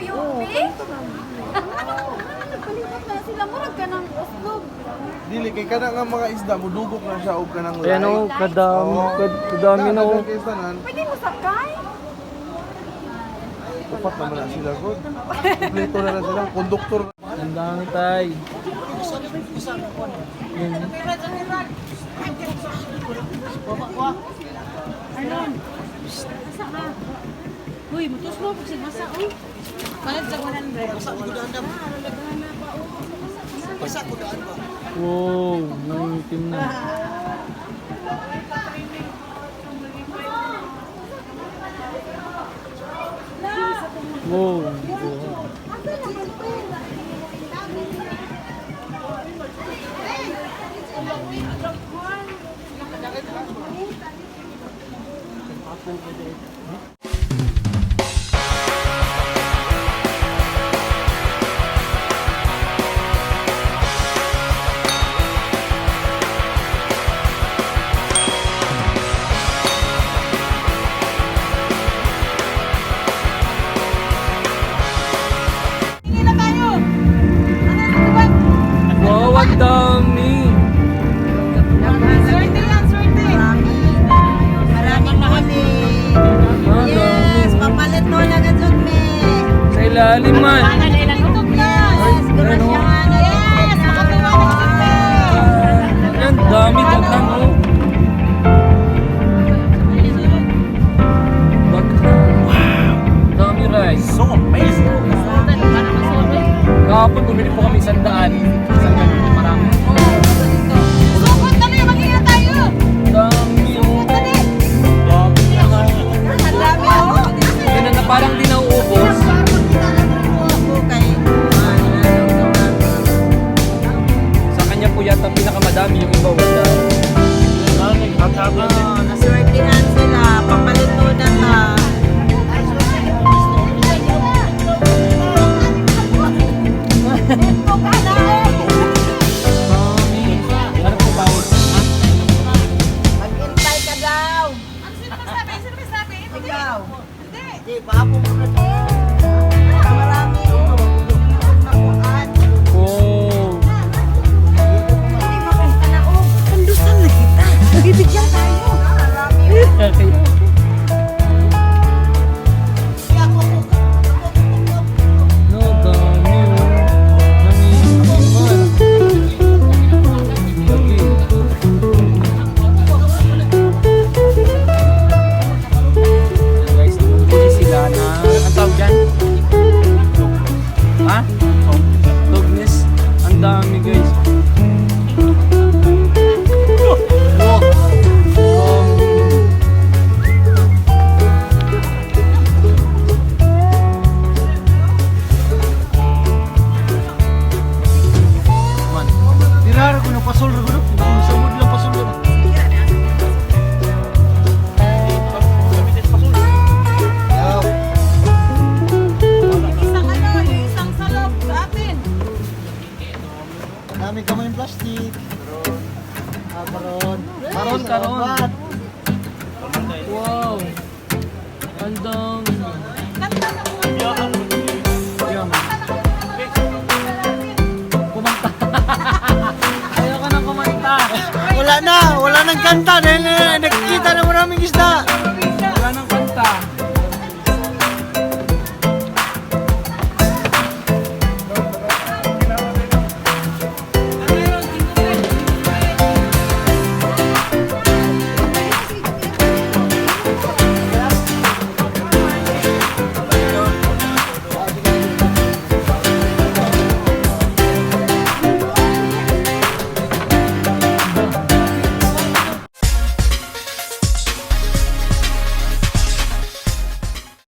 Yumpi? Nagpalipat na sila. Murag ka ng uslog. Dili kay kana nga mga isda mo dugok na siya og kanang light. Ayan o, kadami na o. Pwede mo sakay? Upat naman na sila ko. Kompleto na lang sila, konduktor. Ang dami tay. Arnon, asa ka? Uy, mutos mo pag sinasa, oh. Kalit sa 100. Basa ko daan na. Basa ko daan ba? Wow, nangitim na. Wow. Wow, ang dami. Swerte yan, swerte. Maraming huli. Ang Yes, dami. papalit mo lang ang me. Sa ilalim man. Yes, kurasyahan. Yes, makatuwa ng sute. Ang dami baghang o. Baghang. Dami rice. So amazing. Kahapon bumili po kami 100. Isang ganun marami. Sukot na rin, mag-ingat tayo. Dami o. Ang dami, oh. Yan na parang di nauubos. Sa kanya po yata pinakamadami yung iba wala. Naswertihan sila. Papalit mo na ka. Dami. Ano po ba? Maghintay ka daw. Sino ba sabi? Ikaw. Hindi, papo mo na to. Marami. Nakuhaan. Oh. Hindi makita na, oh. Kandusan na kita. Bibigyan tayo. Marami. Okay. No, dami o. Dami. Guys, bumili sila na ang tawag dyan? Ha? Dognes. Ang dami guys. Wow. Man. Dinara ko na pasol ra gud. Samud lang pasol ra. Isang ano, yung isang salop sa atin. Dami ka mo yung plastic. Karon. Karon. Wow. Ang dami. Kanta na mo. Yan. Kumanta. Ayaw ka nang kumanta. Wala nang kanta dahil nakikita na maraming isda.